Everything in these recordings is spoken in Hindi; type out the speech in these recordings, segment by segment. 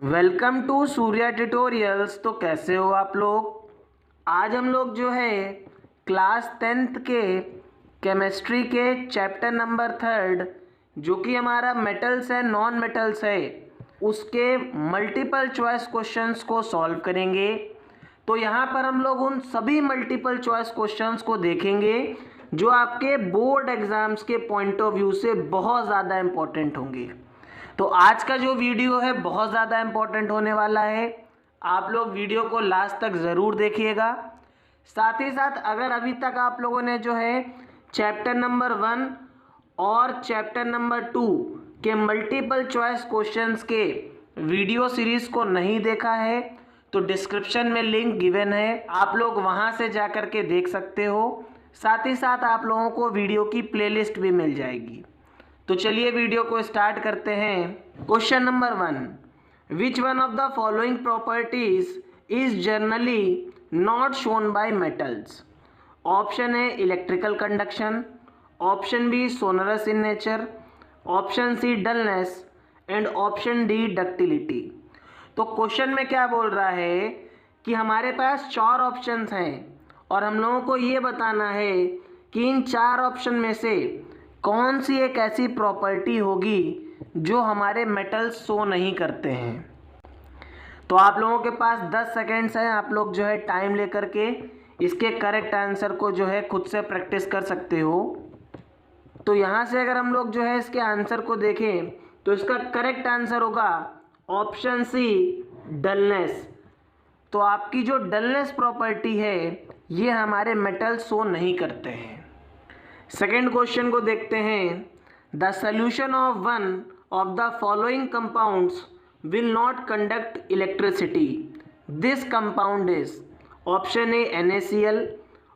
Welcome to Surya tutorials. तो कैसे हो आप लोग। आज हम लोग जो है क्लास 10th के केमिस्ट्री के चैप्टर नंबर 3 जो कि हमारा मेटल्स है नॉन मेटल्स है उसके मल्टीपल चॉइस क्वेश्चंस को सॉल्व करेंगे। तो यहाँ पर हम लोग उन सभी मल्टीपल चॉइस क्वेश्चंस को देखेंगे जो आपके बोर्ड एग्जाम्स के पॉइंट ऑफ व्यू से बहुत ज़्यादा इम्पोर्टेंट होंगे। तो आज का जो वीडियो है बहुत ज़्यादा इम्पोर्टेंट होने वाला है। आप लोग वीडियो को लास्ट तक ज़रूर देखिएगा। साथ ही साथ अगर अभी तक आप लोगों ने जो है चैप्टर नंबर 1 और चैप्टर नंबर 2 के मल्टीपल चॉइस क्वेश्चंस के वीडियो सीरीज़ को नहीं देखा है तो डिस्क्रिप्शन में लिंक गिवन है, आप लोग वहां से जा कर के देख सकते हो। साथ ही साथ आप लोगों को वीडियो की प्लेलिस्ट भी मिल जाएगी। तो चलिए वीडियो को स्टार्ट करते हैं। Question number 1, which one of the following properties is generally not shown by metals. Option A electrical conduction, option B sonorous in nature, option C dullness and option D ductility. तो क्वेश्चन में क्या बोल रहा है कि हमारे पास 4 ऑप्शंस हैं और हम लोगों को ये बताना है कि इन 4 ऑप्शन में से कौन सी एक ऐसी प्रॉपर्टी होगी जो हमारे मेटल्स शो नहीं करते हैं। तो आप लोगों के पास 10 सेकेंड्स हैं, आप लोग जो है टाइम लेकर के इसके करेक्ट आंसर को जो है खुद से प्रैक्टिस कर सकते हो। तो यहाँ से अगर हम लोग जो है इसके आंसर को देखें तो इसका करेक्ट आंसर होगा ऑप्शन सी डलनेस। तो आपकी जो डलनेस प्रॉपर्टी है ये हमारे मेटल्स शो नहीं करते हैं। सेकेंड क्वेश्चन को देखते हैं। The solution of one of the following compounds will not conduct electricity. This compound is option A NaCl,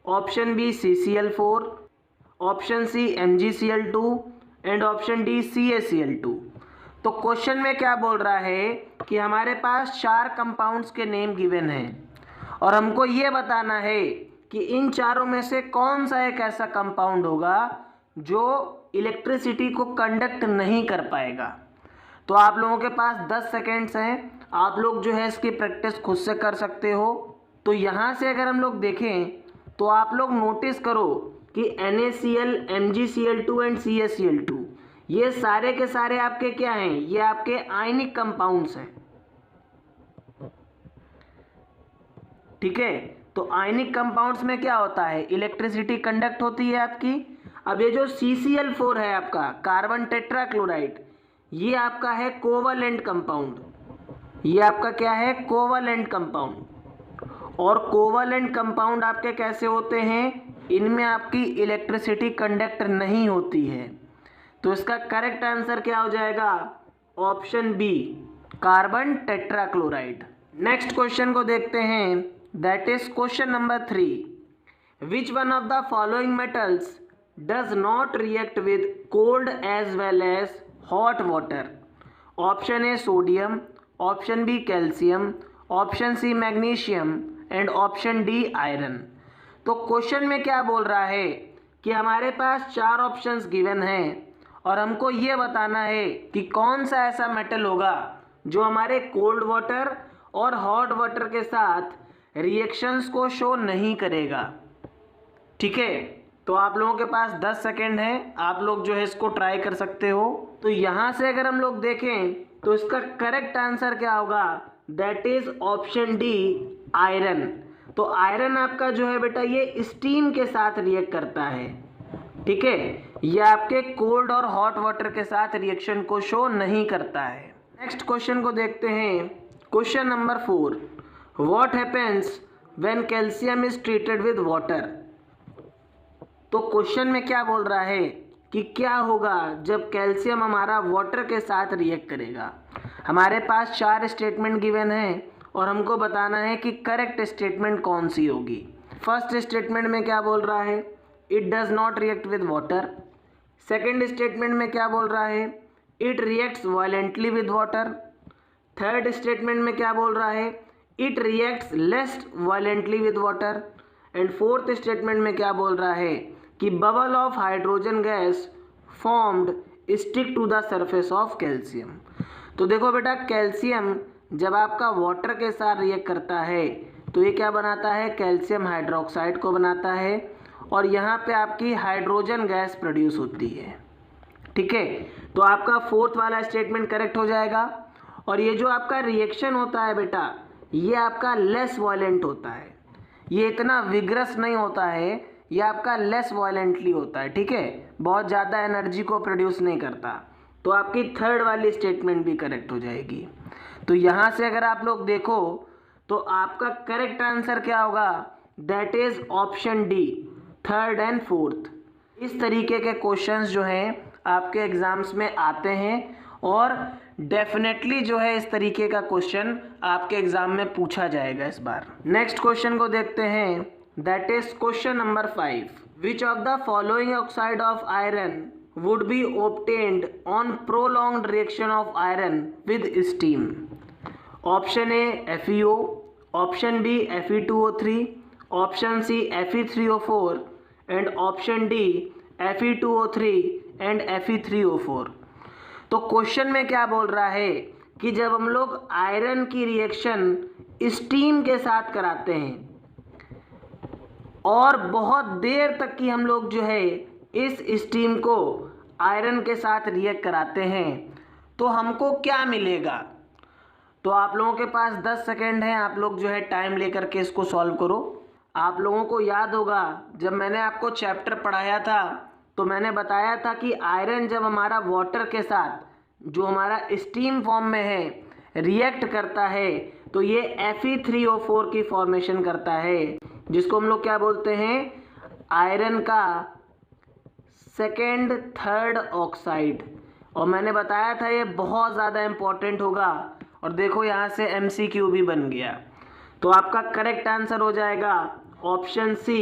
option B CCl4, option C MgCl2 and option D CaCl2। तो क्वेश्चन में क्या बोल रहा है कि हमारे पास 4 कंपाउंड्स के नेम गिवन हैं और हमको ये बताना है कि इन चारों में से कौन सा एक ऐसा कंपाउंड होगा जो इलेक्ट्रिसिटी को कंडक्ट नहीं कर पाएगा। तो आप लोगों के पास 10 सेकेंड्स हैं, आप लोग जो है इसकी प्रैक्टिस खुद से कर सकते हो। तो यहाँ से अगर हम लोग देखें तो आप लोग नोटिस करो कि NaCl, MgCl2 एंड CaCl2 ये सारे के सारे आपके क्या हैं, ये आपके आयनिक कंपाउंड्स हैं। ठीक है, तो आयनिक कंपाउंड्स में क्या होता है, इलेक्ट्रिसिटी कंडक्ट होती है आपकी। अब ये जो CCl4 है आपका कार्बन टेट्राक्लोराइड, ये आपका है कोवलेंट कंपाउंड। ये आपका क्या है, कोवलेंट कंपाउंड। और कोवलेंट कंपाउंड आपके कैसे होते हैं, इनमें आपकी इलेक्ट्रिसिटी कंडक्ट नहीं होती है। तो इसका करेक्ट आंसर क्या हो जाएगा, option B carbon tetrachloride. Next question को देखते हैं, that is question number 3। Which one of the following metals does not react with cold as well as hot water. Option A sodium, option B calcium, option C magnesium and option D iron. तो क्वेश्चन में क्या बोल रहा है कि हमारे पास 4 ऑप्शंस गिवन हैं और हमको ये बताना है कि कौन सा ऐसा मेटल होगा जो हमारे कोल्ड वाटर और हॉट वाटर के साथ रिएक्शंस को शो नहीं करेगा। ठीक है, तो आप लोगों के पास 10 सेकेंड है, आप लोग जो है इसको ट्राई कर सकते हो। तो यहाँ से अगर हम लोग देखें तो इसका करेक्ट आंसर क्या होगा, that is option D iron. तो आयरन आपका जो है बेटा ये स्टीम के साथ रिएक्ट करता है। ठीक है, ये आपके कोल्ड और हॉट वाटर के साथ रिएक्शन को शो नहीं करता है। नेक्स्ट क्वेश्चन को देखते हैं, question number 4। What happens when calcium is treated with water. तो क्वेश्चन में क्या बोल रहा है कि क्या होगा जब कैल्शियम हमारा वाटर के साथ रिएक्ट करेगा। हमारे पास 4 स्टेटमेंट गिवन हैं और हमको बताना है कि करेक्ट स्टेटमेंट कौन सी होगी। फर्स्ट स्टेटमेंट में क्या बोल रहा है, it does not react with water. Second statement में क्या बोल रहा है, it reacts violently with water. Third statement में क्या बोल रहा है, it reacts less violently with water. And fourth statement में क्या बोल रहा है कि bubble of hydrogen gas formed stick to the surface of calcium. तो देखो बेटा कैल्शियम जब आपका वाटर के साथ रिएक्ट करता है तो ये क्या बनाता है, कैल्शियम हाइड्रोक्साइड को बनाता है और यहाँ पे आपकी हाइड्रोजन गैस प्रोड्यूस होती है। ठीक है, तो आपका फोर्थ वाला स्टेटमेंट करेक्ट हो जाएगा। और ये जो आपका रिएक्शन होता है बेटा, ये आपका लेस वायलेंट होता है, ये इतना विग्रस नहीं होता है, ये आपका लेस वायलेंटली होता है। ठीक है, बहुत ज़्यादा एनर्जी को प्रोड्यूस नहीं करता। तो आपकी थर्ड वाली स्टेटमेंट भी करेक्ट हो जाएगी। तो यहाँ से अगर आप लोग देखो तो आपका करेक्ट आंसर क्या होगा, that is option D, third and fourth. इस तरीके के क्वेश्चंस जो हैं आपके एग्जाम्स में आते हैं और डेफिनेटली जो है इस तरीके का क्वेश्चन आपके एग्जाम में पूछा जाएगा इस बार। नेक्स्ट क्वेश्चन को देखते हैं, that is question number 5। Which of the following oxide of iron would be obtained on prolonged reaction of iron with steam? Option A FeO, option B Fe2O3, option C Fe3O4 and option D Fe2O3 and Fe3O4। तो क्वेश्चन में क्या बोल रहा है कि जब हम लोग आयरन की रिएक्शन स्टीम के साथ कराते हैं और बहुत देर तक की हम लोग जो है इस स्टीम को आयरन के साथ रिएक्ट कराते हैं तो हमको क्या मिलेगा। तो आप लोगों के पास 10 सेकेंड है, आप लोग जो है टाइम लेकर के इसको सॉल्व करो। आप लोगों को याद होगा जब मैंने आपको चैप्टर पढ़ाया था तो मैंने बताया था कि आयरन जब हमारा वाटर के साथ जो हमारा स्टीम फॉर्म में है रिएक्ट करता है तो ये Fe3O4 की फॉर्मेशन करता है, जिसको हम लोग क्या बोलते हैं, आयरन का सेकेंड थर्ड ऑक्साइड। और मैंने बताया था ये बहुत ज़्यादा इम्पोर्टेंट होगा और देखो यहाँ से MCQ भी बन गया। तो आपका करेक्ट आंसर हो जाएगा option C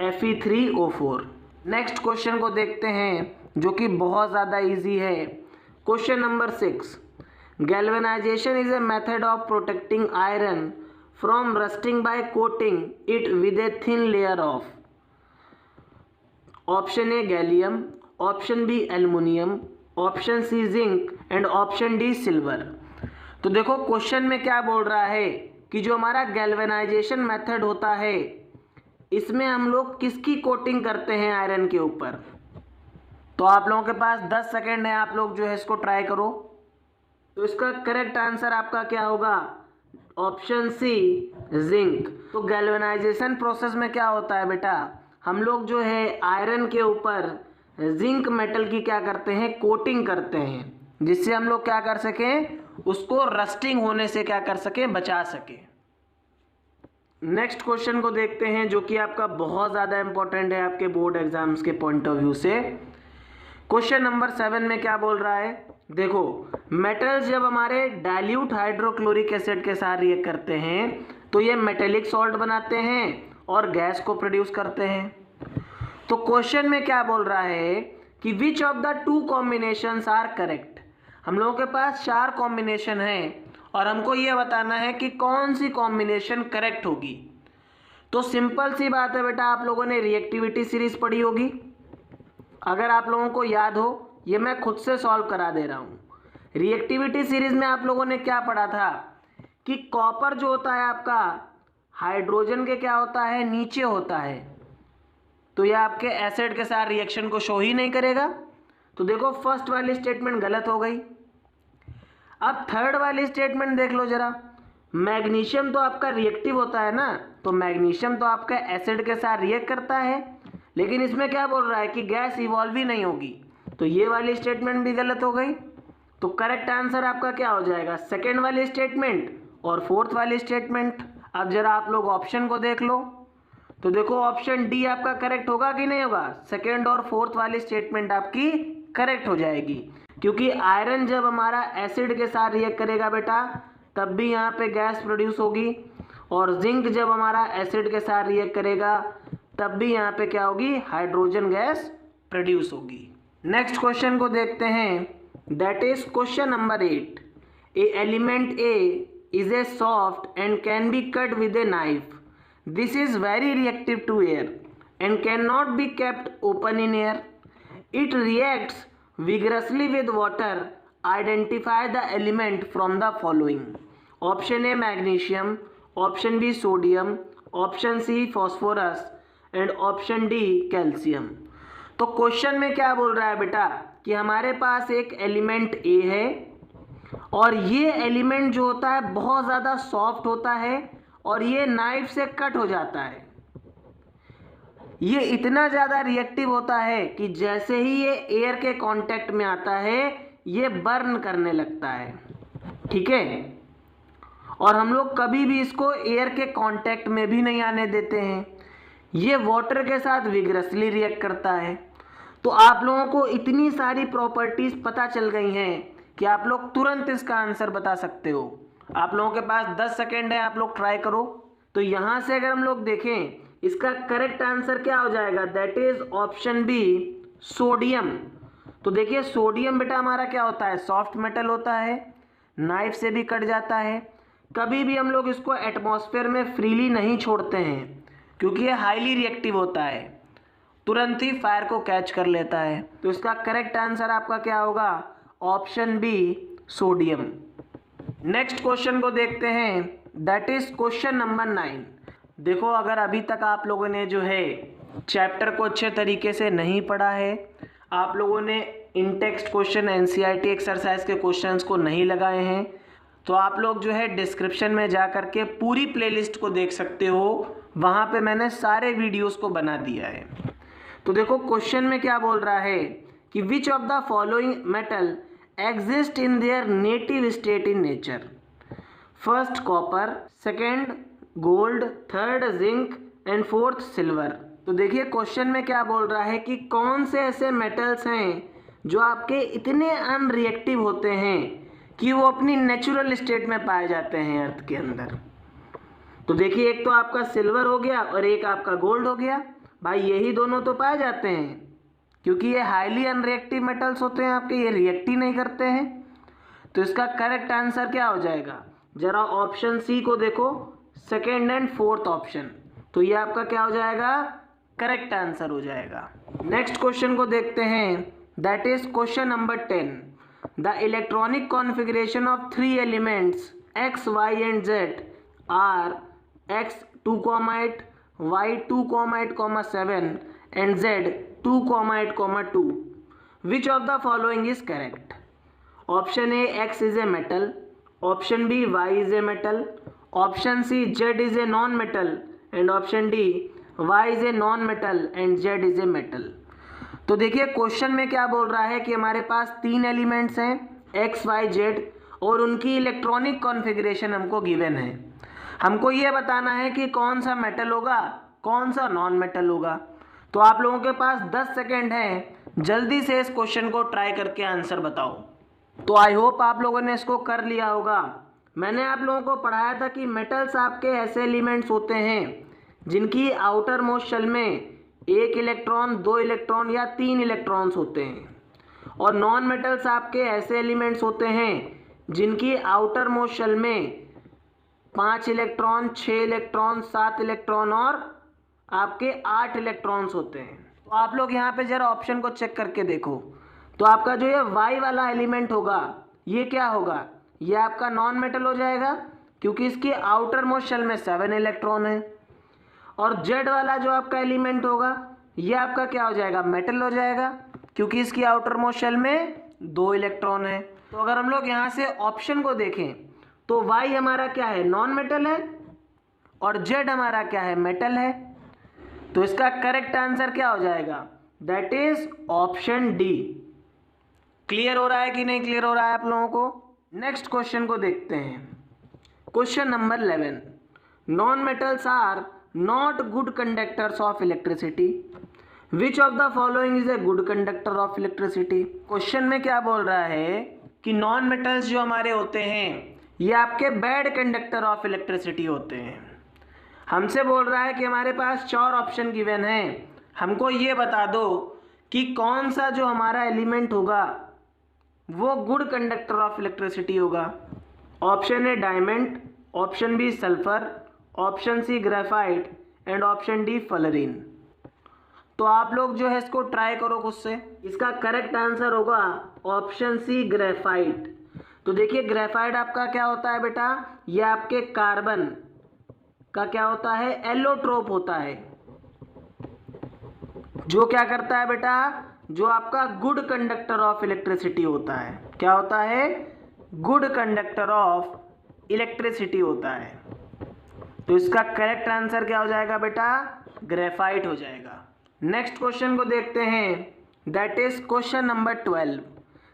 Fe3O4। Next question को देखते हैं जो कि बहुत ज़्यादा इजी है। Question number 6, galvanisation is a method of protecting iron from rusting by coating it with a thin layer of. Option A gallium, option B aluminium, option C zinc and option D silver. तो देखो क्वेश्चन में क्या बोल रहा है कि जो हमारा गैल्वेनाइजेशन मेथड होता है इसमें हम लोग किसकी कोटिंग करते हैं आयरन के ऊपर। तो आप लोगों के पास 10 सेकेंड है, आप लोग जो है इसको ट्राई करो। तो इसका करेक्ट आंसर आपका क्या होगा, ऑप्शन सी जिंक। तो गैल्वेनाइजेशन प्रोसेस में क्या होता है बेटा, हम लोग जो है आयरन के ऊपर जिंक मेटल की क्या करते हैं, कोटिंग करते हैं, जिससे हम लोग क्या कर सकें, उसको रस्टिंग होने से क्या कर सकें, बचा सकें। नेक्स्ट क्वेश्चन को देखते हैं जो कि आपका बहुत ज़्यादा इंपॉर्टेंट है आपके बोर्ड एग्जाम्स के पॉइंट ऑफ व्यू से। क्वेश्चन नंबर 7 में क्या बोल रहा है, देखो मेटल्स जब हमारे डाइल्यूट हाइड्रोक्लोरिक एसिड के साथ रिएक्ट करते हैं तो ये मेटेलिक सॉल्ट बनाते हैं और गैस को प्रोड्यूस करते हैं। तो क्वेश्चन में क्या बोल रहा है कि which of the two combinations are correct. हम लोगों के पास 4 कॉम्बिनेशन हैं और हमको ये बताना है कि कौन सी कॉम्बिनेशन करेक्ट होगी। तो सिंपल सी बात है बेटा, आप लोगों ने रिएक्टिविटी सीरीज पढ़ी होगी, अगर आप लोगों को याद हो ये मैं खुद से सॉल्व करा दे रहा हूँ। रिएक्टिविटी सीरीज में आप लोगों ने क्या पढ़ा था कि कॉपर जो होता है आपका हाइड्रोजन के क्या होता है, नीचे होता है, तो ये आपके एसिड के साथ रिएक्शन को शो ही नहीं करेगा। तो देखो फर्स्ट वाली स्टेटमेंट गलत हो गई। अब थर्ड वाली स्टेटमेंट देख लो जरा, मैग्नीशियम तो आपका रिएक्टिव होता है ना, तो मैग्नीशियम तो आपका एसिड के साथ रिएक्ट करता है, लेकिन इसमें क्या बोल रहा है कि गैस इवॉल्व ही नहीं होगी, तो ये वाली स्टेटमेंट भी गलत हो गई। तो करेक्ट आंसर आपका क्या हो जाएगा, सेकेंड वाली स्टेटमेंट और फोर्थ वाली स्टेटमेंट। अब जरा आप लोग ऑप्शन को देख लो, तो देखो ऑप्शन डी आपका करेक्ट होगा कि नहीं होगा, सेकेंड और फोर्थ वाली स्टेटमेंट आपकी करेक्ट हो जाएगी, क्योंकि आयरन जब हमारा एसिड के साथ रिएक्ट करेगा बेटा तब भी यहाँ पे गैस प्रोड्यूस होगी, और जिंक जब हमारा एसिड के साथ रिएक्ट करेगा तब भी यहाँ पे क्या होगी, हाइड्रोजन गैस प्रोड्यूस होगी। नेक्स्ट क्वेश्चन को देखते हैं, that is question number 8। A element A is a soft and can be cut with a knife. This is very reactive to air and cannot be kept open in air. It reacts vigorously with water. Identify the element from the following. Option A magnesium, option B sodium, option C phosphorus and option D calcium. तो क्वेश्चन में क्या बोल रहा है बेटा कि हमारे पास एक एलिमेंट ए है और ये एलिमेंट जो होता है बहुत ज़्यादा सॉफ्ट होता है और ये नाइफ से कट हो जाता है। ये इतना ज़्यादा रिएक्टिव होता है कि जैसे ही ये एयर के कांटेक्ट में आता है ये बर्न करने लगता है, ठीक है। और हम लोग कभी भी इसको एयर के कांटेक्ट में भी नहीं आने देते हैं। ये वाटर के साथ विग्रसली रिएक्ट करता है। तो आप लोगों को इतनी सारी प्रॉपर्टीज पता चल गई हैं कि आप लोग तुरंत इसका आंसर बता सकते हो। आप लोगों के पास 10 सेकेंड है, आप लोग ट्राई करो। तो यहाँ से अगर हम लोग देखें इसका करेक्ट आंसर क्या हो जाएगा, that is option B sodium. तो देखिए सोडियम बेटा हमारा क्या होता है, सॉफ्ट मेटल होता है, नाइफ से भी कट जाता है। कभी भी हम लोग इसको एटमॉस्फेयर में फ्रीली नहीं छोड़ते हैं क्योंकि ये हाईली रिएक्टिव होता है, तुरंत ही फायर को कैच कर लेता है। तो इसका करेक्ट आंसर आपका क्या होगा, option B sodium. Next question को देखते हैं, दैट इज क्वेश्चन नंबर 9। देखो अगर अभी तक आप लोगों ने जो है चैप्टर को अच्छे तरीके से नहीं पढ़ा है, आप लोगों ने इन टेक्स्ट क्वेश्चन एनसीईआरटी एक्सरसाइज के क्वेश्चंस को नहीं लगाए हैं, तो आप लोग जो है डिस्क्रिप्शन में जा कर के पूरी प्लेलिस्ट को देख सकते हो। वहाँ पे मैंने सारे वीडियोस को बना दिया है। तो देखो क्वेश्चन में क्या बोल रहा है कि which of the following metal exist in their native state in nature. First copper, second gold, third zinc and fourth silver. तो देखिए क्वेश्चन में क्या बोल रहा है कि कौन से ऐसे मेटल्स हैं जो आपके इतने अनरिएक्टिव होते हैं कि वो अपनी नेचुरल स्टेट में पाए जाते हैं अर्थ के अंदर। तो देखिए एक तो आपका सिल्वर हो गया और एक आपका गोल्ड हो गया। भाई यही दोनों तो पाए जाते हैं क्योंकि ये हाईली अनरिएक्टिव मेटल्स होते हैं आपके, ये रिएक्ट ही नहीं करते हैं। तो इसका करेक्ट आंसर क्या हो जाएगा, जरा ऑप्शन सी को देखो, सेकेंड एंड फोर्थ ऑप्शन। तो ये आपका क्या हो जाएगा, करेक्ट आंसर हो जाएगा। नेक्स्ट क्वेश्चन को देखते हैं, that is question number 10। The electronic configuration of 3 elements x, y and z are x 2,8, y 2,8,7 and z 2,8,2. Which of the following is correct? Option A, x is a metal. Option B, y is a metal. Option C, z is a non-metal. And option D, y is a non-metal and z is a metal. तो देखिए क्वेश्चन में क्या बोल रहा है कि हमारे पास 3 एलिमेंट्स हैं x, y, z और उनकी इलेक्ट्रॉनिक कॉन्फ़िगरेशन हमको गिवन है। हमको ये बताना है कि कौन सा मेटल होगा, कौन सा नॉन मेटल होगा। तो आप लोगों के पास 10 सेकेंड हैं, जल्दी से इस क्वेश्चन को ट्राई करके आंसर बताओ। तो आई होप आप लोगों ने इसको कर लिया होगा। मैंने आप लोगों को पढ़ाया था कि मेटल्स आपके ऐसे एलिमेंट्स होते हैं जिनकी आउटर मोस्ट शेल में 1 इलेक्ट्रॉन, 2 इलेक्ट्रॉन या 3 इलेक्ट्रॉन्स होते हैं, और नॉन मेटल्स आपके ऐसे एलिमेंट्स होते हैं जिनकी आउटर मोस्ट शेल में 5 इलेक्ट्रॉन, 6 इलेक्ट्रॉन, 7 इलेक्ट्रॉन और आपके 8 इलेक्ट्रॉन्स होते हैं। तो आप लोग यहाँ पे जरा ऑप्शन को चेक करके देखो। तो आपका जो ये वाई वाला एलिमेंट होगा ये क्या होगा, ये आपका नॉन मेटल हो जाएगा क्योंकि इसकी आउटर मोस्ट शेल में 7 इलेक्ट्रॉन है। और जेड वाला जो आपका एलिमेंट होगा ये आपका क्या हो जाएगा, मेटल हो जाएगा क्योंकि इसकी आउटर मोस्ट शेल में 2 इलेक्ट्रॉन है। तो अगर हम लोग यहाँ से ऑप्शन को देखें तो वाई हमारा क्या है, नॉन मेटल है, और जेड हमारा क्या है, मेटल है। तो इसका करेक्ट आंसर क्या हो जाएगा, that is option D. Clear हो रहा है कि नहीं क्लियर हो रहा है आप लोगों को। नेक्स्ट क्वेश्चन को देखते हैं, question number 11। Non metals are not good conductors of electricity. Which of the following is a good conductor of electricity. Question में क्या बोल रहा है कि नॉन मेटल्स जो हमारे होते हैं ये आपके बैड कंडक्टर ऑफ इलेक्ट्रिसिटी होते हैं। हमसे बोल रहा है कि हमारे पास 4 ऑप्शन गिवन हैं, हमको ये बता दो कि कौन सा जो हमारा एलिमेंट होगा वो गुड कंडक्टर ऑफ इलेक्ट्रिसिटी होगा। Option A diamond, option B sulphur, option C graphite and option D fluorine. तो आप लोग जो है इसको ट्राई करो खुद से। इसका करेक्ट आंसर होगा ऑप्शन सी ग्रेफाइट। तो देखिए ग्रेफाइट आपका क्या होता है बेटा, ये आपके कार्बन का क्या होता है, एलोट्रोप होता है, जो क्या करता है बेटा, जो आपका गुड कंडक्टर ऑफ इलेक्ट्रिसिटी होता है। क्या होता है, गुड कंडक्टर ऑफ इलेक्ट्रिसिटी होता है। तो इसका करेक्ट आंसर क्या हो जाएगा बेटा, ग्रेफाइट हो जाएगा। नेक्स्ट क्वेश्चन को देखते हैं, that is question number 12।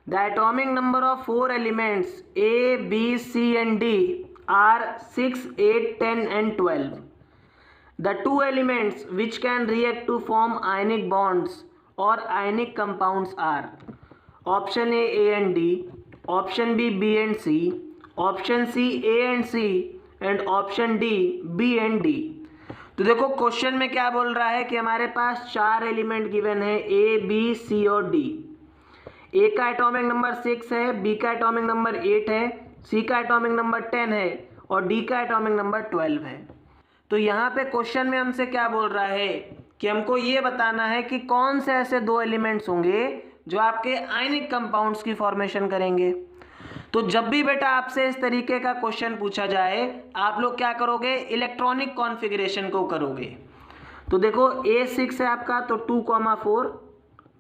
The atomic number of 4 elements A, B, C and D are 6, 8, 10 and 12. The two elements which can react to form ionic bonds or ionic compounds are option A and D, option B and C, option C A and C and option D B and D। तो देखो क्वेश्चन में क्या बोल रहा है कि हमारे पास 4 एलिमेंट गिवन है A, B, C और D। A का एटॉमिक नंबर 6 है, B का एटॉमिक नंबर 8 है, C का एटॉमिक नंबर 10 है और D का एटॉमिक नंबर 12 है। तो यहाँ पे क्वेश्चन में हमसे क्या बोल रहा है कि हमको ये बताना है कि कौन से ऐसे 2 एलिमेंट्स होंगे जो आपके आयनिक कंपाउंड्स की फॉर्मेशन करेंगे। तो जब भी बेटा आपसे इस तरीके का क्वेश्चन पूछा जाए, आप लोग क्या करोगे, इलेक्ट्रॉनिक कॉन्फ़िगरेशन को करोगे। तो देखो A6 है आपका तो 2,4,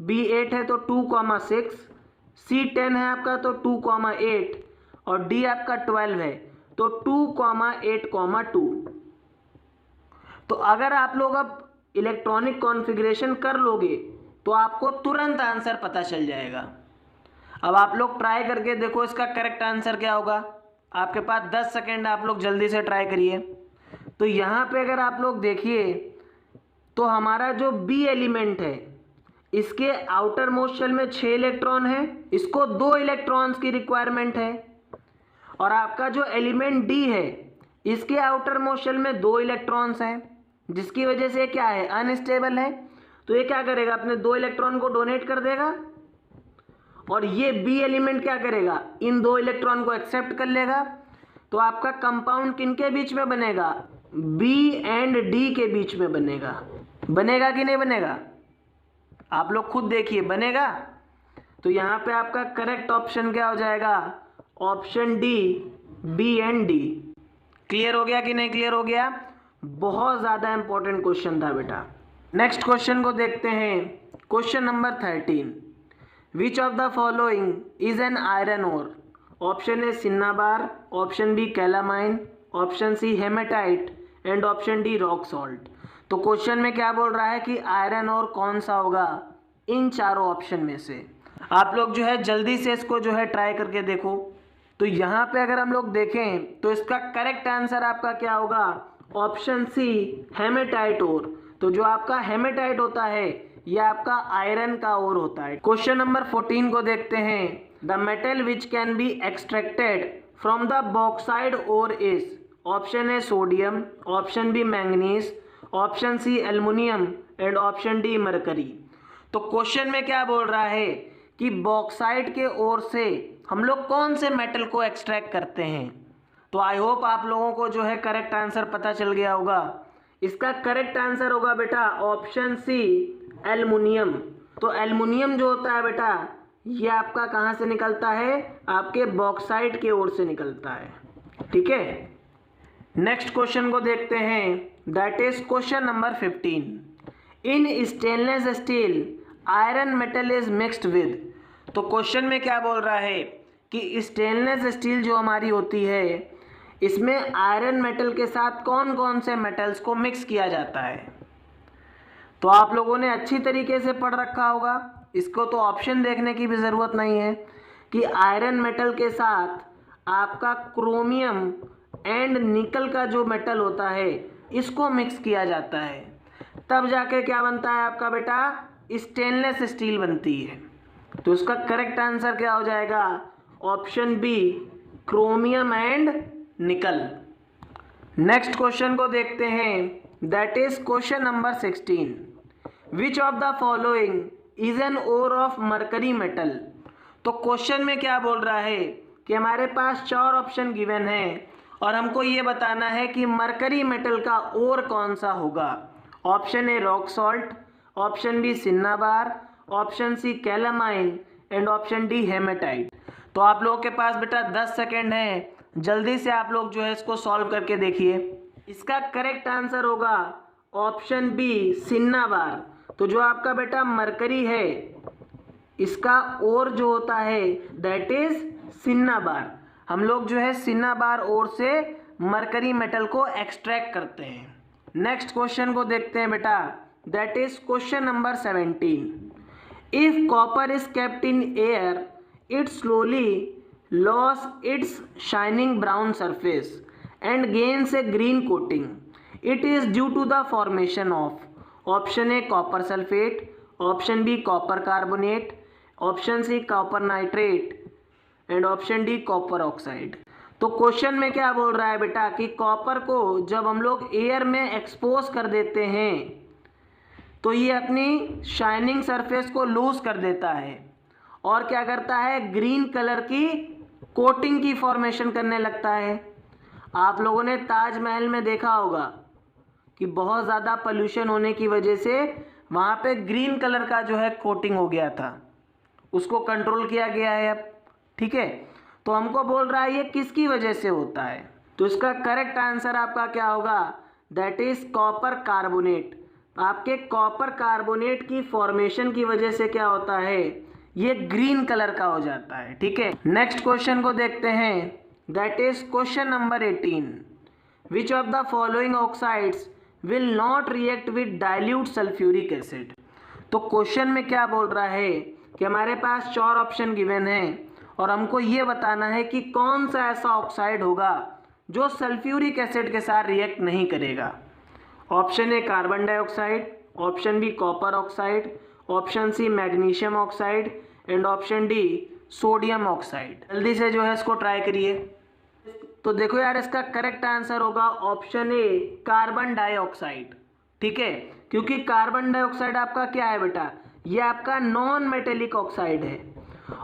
B8 है तो 2,6, C10 है आपका तो 2,8 और D आपका 12 है तो 2,8,2। तो अगर आप लोग अब इलेक्ट्रॉनिक कॉन्फ़िगरेशन कर लोगे तो आपको तुरंत आंसर पता चल जाएगा। अब आप लोग ट्राई करके देखो इसका करेक्ट आंसर क्या होगा। आपके पास 10 सेकेंड, आप लोग जल्दी से ट्राई करिए। तो यहाँ पे अगर आप लोग देखिए तो हमारा जो बी एलिमेंट है, इसके आउटर मोस्ट शेल में 6 इलेक्ट्रॉन है, इसको 2 इलेक्ट्रॉन्स की रिक्वायरमेंट है। और आपका जो एलिमेंट डी है, इसके आउटर मोस्ट शेल में 2 इलेक्ट्रॉन्स हैं, जिसकी वजह से क्या है, अनस्टेबल है। तो ये क्या करेगा, अपने 2 इलेक्ट्रॉन को डोनेट कर देगा और ये बी एलिमेंट क्या करेगा, इन 2 इलेक्ट्रॉन को एक्सेप्ट कर लेगा। तो आपका कंपाउंड किनके बीच में बनेगा, बी एंड डी के बीच में बनेगा। बनेगा कि नहीं बनेगा, आप लोग खुद देखिए, बनेगा। तो यहाँ पे आपका करेक्ट ऑप्शन क्या हो जाएगा, option D, B and D. Clear हो गया कि नहीं क्लियर हो गया, बहुत ज़्यादा इंपॉर्टेंट क्वेश्चन था बेटा। नेक्स्ट क्वेश्चन को देखते हैं, question number 13। Which of the following is an iron ore. Option A cinnabar, option B calamine, option C hematite and option D rock salt. तो क्वेश्चन में क्या बोल रहा है कि आयरन ओर कौन सा होगा इन चारों ऑप्शन में से। आप लोग जो है जल्दी से इसको जो है ट्राई करके देखो। तो यहाँ पे अगर हम लोग देखें तो इसका करेक्ट आंसर आपका क्या होगा, ऑप्शन सी हेमेटाइट ओर। तो जो आपका हेमेटाइट होता है ये आपका आयरन का ओर होता है। क्वेश्चन नंबर 14 को देखते हैं, the metal which can be extracted from the bauxite ore is. Option A sodium, option B manganese, option C aluminium and option D mercury. तो क्वेश्चन में क्या बोल रहा है कि बॉक्साइड के ओर से हम लोग कौन से मेटल को एक्सट्रैक्ट करते हैं। तो आई होप आप लोगों को जो है करेक्ट आंसर पता चल गया होगा। इसका करेक्ट आंसर होगा बेटा ऑप्शन सी एल्युमिनियम। तो एल्युमिनियम जो होता है बेटा ये आपका कहाँ से निकलता है, आपके बॉक्साइड के ओर से निकलता है। ठीक है, नेक्स्ट क्वेश्चन को देखते हैं, that is question number 15। In stainless steel iron metal is mixed with. तो क्वेश्चन में क्या बोल रहा है कि स्टेनलेस स्टील जो हमारी होती है इसमें आयरन मेटल के साथ कौन कौन से मेटल्स को मिक्स किया जाता है। तो आप लोगों ने अच्छी तरीके से पढ़ रखा होगा, इसको तो ऑप्शन देखने की भी ज़रूरत नहीं है कि आयरन मेटल के साथ आपका क्रोमियम एंड निकल का जो मेटल होता है इसको मिक्स किया जाता है, तब जाके क्या बनता है आपका बेटा, स्टेनलेस स्टील बनती है। तो इसका करेक्ट आंसर क्या हो जाएगा, option B chromium and nickel. Next question को देखते हैं, that is question number 16। Which of the following is an ore of mercury metal. तो क्वेश्चन में क्या बोल रहा है कि हमारे पास 4 ऑप्शन गिवन है और हमको ये बताना है कि मरकरी मेटल का ओर कौन सा होगा। Option A rock salt, option B cinnabar, option C calamine and option D hematite. तो आप लोगों के पास बेटा 10 सेकेंड है, जल्दी से आप लोग जो है इसको सॉल्व करके देखिए। इसका करेक्ट आंसर होगा ऑप्शन बी, सिन्नाबार। तो जो आपका बेटा मरकरी है, इसका ओर जो होता है दैट इज सिन्नाबार। हम लोग जो है सिन्नाबार ओर से मरकरी मेटल को एक्सट्रैक्ट करते हैं। नेक्स्ट क्वेश्चन को देखते हैं बेटा, that is question number 17। If copper is kept in air it slowly lost its shining brown surface and gains a green coating. It is due to the formation of option A copper sulfate, option B copper carbonate, option C copper nitrate and option D copper oxide. तो क्वेश्चन में क्या बोल रहा है बेटा कि कॉपर को जब हम लोग एयर में एक्सपोज कर देते हैं तो ये अपनी शाइनिंग सरफेस को लूज कर देता है और क्या करता है, ग्रीन कलर की कोटिंग की फॉर्मेशन करने लगता है। आप लोगों ने ताजमहल में देखा होगा कि बहुत ज़्यादा पोल्यूशन होने की वजह से वहाँ पे ग्रीन कलर का जो है कोटिंग हो गया था, उसको कंट्रोल किया गया है अब। ठीक है, तो हमको बोल रहा है ये किसकी वजह से होता है, तो इसका करेक्ट आंसर आपका क्या होगा, दैट इज कॉपर कार्बोनेट। आपके कॉपर कार्बोनेट की फॉर्मेशन की वजह से क्या होता है, ये ग्रीन कलर का हो जाता है। ठीक है, नेक्स्ट क्वेश्चन को देखते हैं, that is question number 18। Which of the following oxides will not react with dilute sulphuric acid. तो क्वेश्चन में क्या बोल रहा है कि हमारे पास 4 ऑप्शन गिवन हैं और हमको ये बताना है कि कौन सा ऐसा ऑक्साइड होगा जो सल्फ्यूरिक एसिड के साथ रिएक्ट नहीं करेगा। Option A carbon dioxide, option B copper oxide, option C magnesium oxide and option D sodium oxide. जल्दी से जो है इसको ट्राई करिए। तो देखो यार, इसका करेक्ट आंसर होगा ऑप्शन ए कार्बन डाइऑक्साइड। ठीक है, क्योंकि कार्बन डाइऑक्साइड आपका क्या है बेटा, ये आपका नॉन मेटेलिक ऑक्साइड है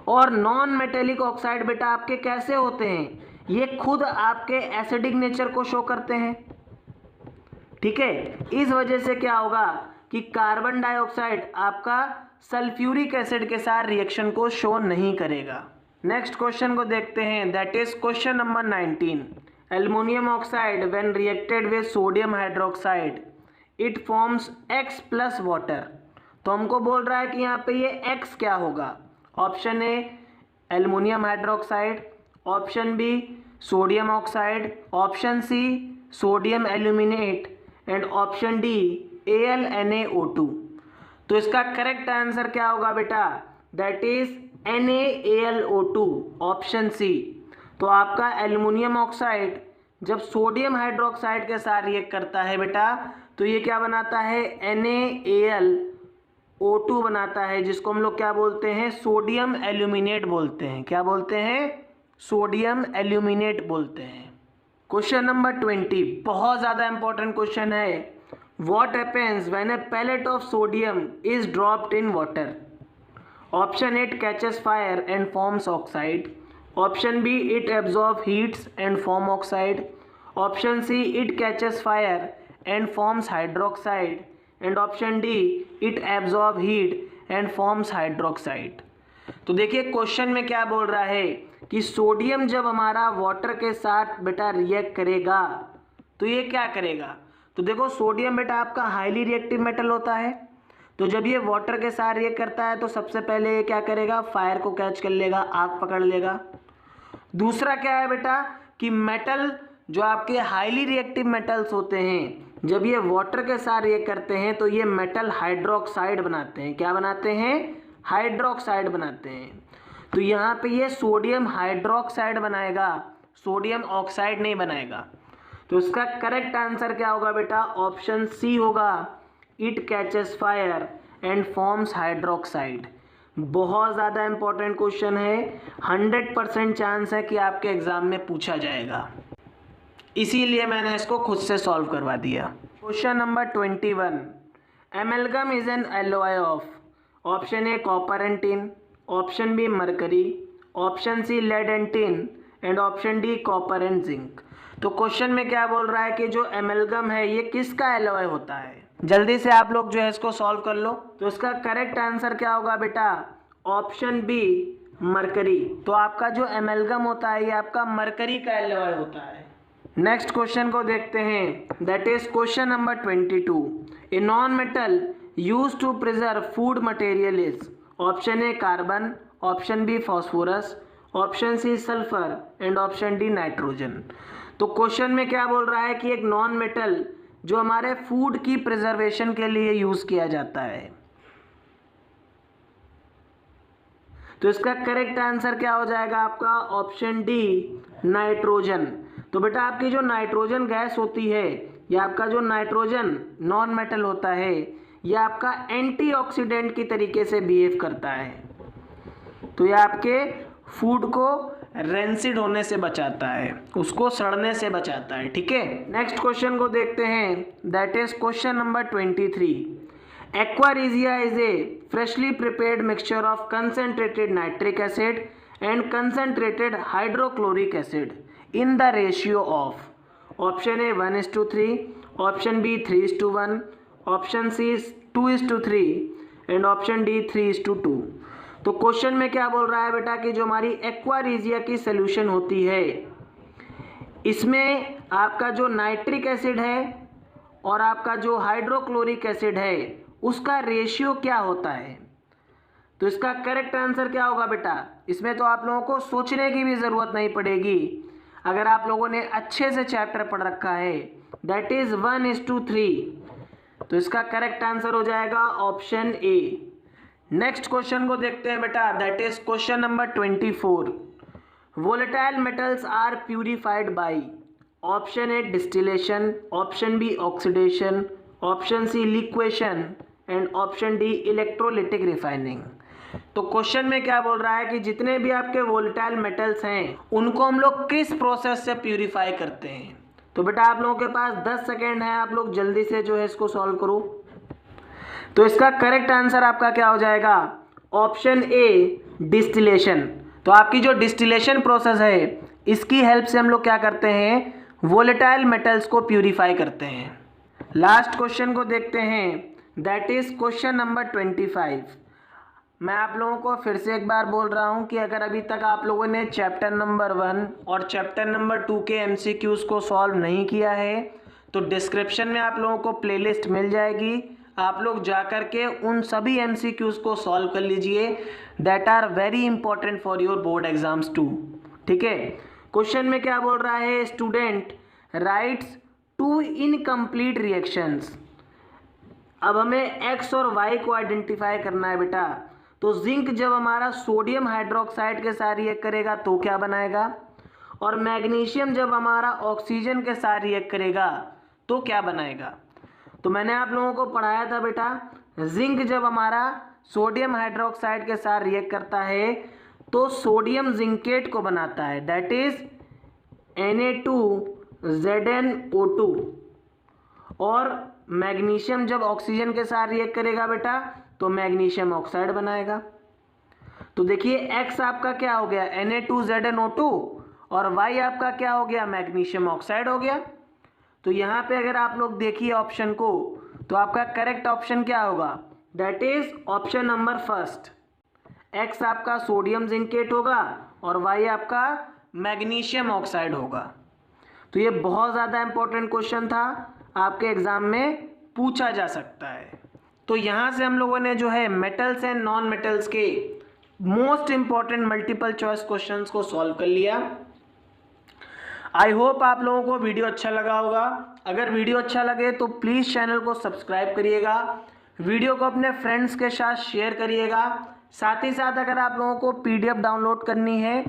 और नॉन मेटेलिक ऑक्साइड बेटा आपके कैसे होते हैं, ये खुद आपके एसिडिक नेचर को शो करते हैं। ठीक है, इस वजह से क्या होगा कि कार्बन डाइऑक्साइड आपका सल्फ्यूरिक एसिड के साथ रिएक्शन को शो नहीं करेगा। नेक्स्ट क्वेश्चन को देखते हैं, that is question number 19। Aluminium oxide when reacted with sodium hydroxide it forms X plus water. तो हमको बोल रहा है कि यहाँ पे ये X क्या होगा। Option A aluminium hydroxide, option B sodium oxide, option C sodium aluminate and option D AlNaO2। तो इसका करेक्ट आंसर क्या होगा बेटा, that is NaAlO2, option C. तो आपका एल्युमिनियम ऑक्साइड जब सोडियम हाइड्रोक्साइड के साथ रिएक्ट करता है बेटा तो ये क्या बनाता है, NaAlO2 बनाता है, जिसको हम लोग क्या बोलते हैं, सोडियम एल्यूमिनेट बोलते हैं। क्या बोलते हैं, सोडियम एल्यूमिनेट बोलते हैं। क्वेश्चन नंबर 20 बहुत ज़्यादा इंपॉर्टेंट क्वेश्चन है। What happens when a pellet of sodium is dropped in water? Option A, it catches fire and forms oxide. Option B, it absorbs heat and form oxide. Option C, it catches fire and forms hydroxide. And option D, it absorbs heat and forms hydroxide. तो देखिए क्वेश्चन में क्या बोल रहा है कि सोडियम जब हमारा वाटर के साथ बेटा रिएक्ट करेगा तो ये क्या करेगा। तो देखो सोडियम बेटा आपका हाईली रिएक्टिव मेटल होता है, तो जब ये वाटर के साथ रिएक्ट करता है तो सबसे पहले ये क्या करेगा, फायर को कैच कर लेगा, आग पकड़ लेगा। दूसरा क्या है बेटा कि मेटल जो आपके हाईली रिएक्टिव मेटल्स होते हैं जब ये वाटर के साथ रिएक्ट करते हैं तो ये मेटल हाइड्रोक्साइड बनाते हैं। क्या बनाते हैं, हाइड्रोक्साइड बनाते हैं। तो यहाँ पे ये सोडियम हाइड्रोक्साइड बनाएगा, सोडियम ऑक्साइड नहीं बनाएगा। तो इसका करेक्ट आंसर क्या होगा बेटा, ऑप्शन सी होगा, it catches fire and forms hydroxide. बहुत ज़्यादा इंपॉर्टेंट क्वेश्चन है, 100% चांस है कि आपके एग्जाम में पूछा जाएगा, इसीलिए मैंने इसको खुद से सॉल्व करवा दिया। Question number 21, amalgam is an alloy of. Option A copper and tin, option B mercury, option C lead and tin and option D copper and zinc. तो क्वेश्चन में क्या बोल रहा है कि जो एमेलगम है ये किसका एलॉय होता है। जल्दी से आप लोग जो है इसको सॉल्व कर लो। तो इसका करेक्ट आंसर क्या होगा बेटा, ऑप्शन बी मरकरी। तो आपका जो एमेल्गम होता है ये आपका मरकरी का एलॉय होता है। नेक्स्ट क्वेश्चन को देखते हैं, that is question number 22। A non metal use to preserve food material is option A carbon, option B phosphorus, option C sulphur and option D nitrogen. तो क्वेश्चन में क्या बोल रहा है कि एक नॉन मेटल जो हमारे फूड की प्रिजर्वेशन के लिए यूज किया जाता है। तो इसका करेक्ट आंसर क्या हो जाएगा आपका, ऑप्शन डी नाइट्रोजन। तो बेटा आपकी जो नाइट्रोजन गैस होती है या आपका जो नाइट्रोजन नॉन मेटल होता है ये आपका एंटीऑक्सीडेंट की तरीके से बिहेव करता है। तो ये आपके फूड को रेंसिड होने से बचाता है, उसको सड़ने से बचाता है। ठीक है, नेक्स्ट क्वेश्चन को देखते हैं, that is question number 23। Aqua regia is a freshly prepared mixture of concentrated nitric acid and concentrated hydrochloric acid in the ratio of option A 1:3, option B 3:1, option C 2:3 and option D 3:2। तो क्वेश्चन में क्या बोल रहा है बेटा कि जो हमारी एक्वा रीजिया की सोल्यूशन होती है इसमें आपका जो नाइट्रिक एसिड है और आपका जो हाइड्रोक्लोरिक एसिड है उसका रेशियो क्या होता है। तो इसका करेक्ट आंसर क्या होगा बेटा, इसमें तो आप लोगों को सोचने की भी ज़रूरत नहीं पड़ेगी अगर आप लोगों ने अच्छे से चैप्टर पढ़ रखा है, दैट इज़ 1:3। तो इसका करेक्ट आंसर हो जाएगा ऑप्शन ए। नेक्स्ट क्वेश्चन को देखते हैं बेटा, that is question number 24। Volatile metals are purified by option A distillation, option B oxidation, option C liquation and option D electrolytic refining. तो क्वेश्चन में क्या बोल रहा है कि जितने भी आपके वोलेटाइल मेटल्स हैं उनको हम लोग किस प्रोसेस से प्यूरिफाई करते हैं। तो बेटा आप लोगों के पास 10 सेकेंड है, आप लोग जल्दी से जो है इसको सॉल्व करो। तो इसका करेक्ट आंसर आपका क्या हो जाएगा, ऑप्शन ए डिस्टिलेशन। तो आपकी जो डिस्टिलेशन प्रोसेस है इसकी हेल्प से हम लोग क्या करते हैं, वोलेटाइल मेटल्स को प्यूरिफाई करते हैं। लास्ट क्वेश्चन को देखते हैं, दैट इज क्वेश्चन नंबर 25। मैं आप लोगों को फिर से एक बार बोल रहा हूं कि अगर अभी तक आप लोगों ने चैप्टर नंबर 1 और चैप्टर नंबर 2 के एमसीक्यूज को सॉल्व नहीं किया है तो डिस्क्रिप्शन में आप लोगों को प्लेलिस्ट मिल जाएगी, आप लोग जा कर के उन सभी एमसीक्यूज को सॉल्व कर लीजिए, that are very important for your board exams too. ठीक है, क्वेश्चन में क्या बोल रहा है, स्टूडेंट राइट्स 2 इनकम्प्लीट रिएक्शंस। अब हमें एक्स और वाई को आइडेंटिफाई करना है बेटा। तो जिंक जब हमारा सोडियम हाइड्रोक्साइड के साथ रिएक्ट करेगा तो क्या बनाएगा, और मैग्नीशियम जब हमारा ऑक्सीजन के साथ रिएक्ट करेगा तो क्या बनाएगा। तो मैंने आप लोगों को पढ़ाया था बेटा, जिंक जब हमारा सोडियम हाइड्रोक्साइड के साथ रिएक्ट करता है तो सोडियम जिंकेट को बनाता है, दैट इज Na2ZnO2। और मैग्नीशियम जब ऑक्सीजन के साथ रिएक्ट करेगा बेटा तो मैग्नीशियम ऑक्साइड बनाएगा। तो देखिए X आपका क्या हो गया, Na2ZnO2 और Y आपका क्या हो गया, मैग्नीशियम ऑक्साइड हो गया। तो यहाँ पे अगर आप लोग देखिए ऑप्शन को तो आपका करेक्ट ऑप्शन क्या होगा, that is option number first. X आपका सोडियम जिंकेट होगा और Y आपका मैग्नीशियम ऑक्साइड होगा। तो ये बहुत ज़्यादा इंपॉर्टेंट क्वेश्चन था, आपके एग्जाम में पूछा जा सकता है। तो यहाँ से हम लोगों ने जो है मेटल्स एंड नॉन मेटल्स के most important multiple choice questions को सॉल्व कर लिया। आई होप आप लोगों को वीडियो अच्छा लगा होगा। अगर वीडियो अच्छा लगे तो प्लीज़ चैनल को सब्सक्राइब करिएगा, वीडियो को अपने फ्रेंड्स के साथ शेयर करिएगा। साथ ही साथ अगर आप लोगों को PDF डाउनलोड करनी है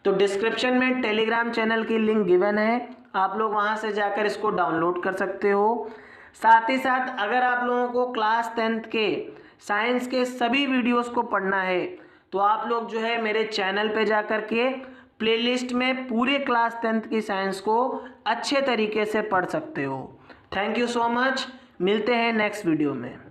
तो डिस्क्रिप्शन में टेलीग्राम चैनल की लिंक गिवन है, आप लोग वहां से जाकर इसको डाउनलोड कर सकते हो। साथ ही साथ अगर आप लोगों को क्लास 10th के साइंस के सभी वीडियोस को पढ़ना है तो आप लोग जो है मेरे चैनल पे जाकर के प्लेलिस्ट में पूरे क्लास 10th की साइंस को अच्छे तरीके से पढ़ सकते हो। थैंक यू सो मच, मिलते हैं नेक्स्ट वीडियो में।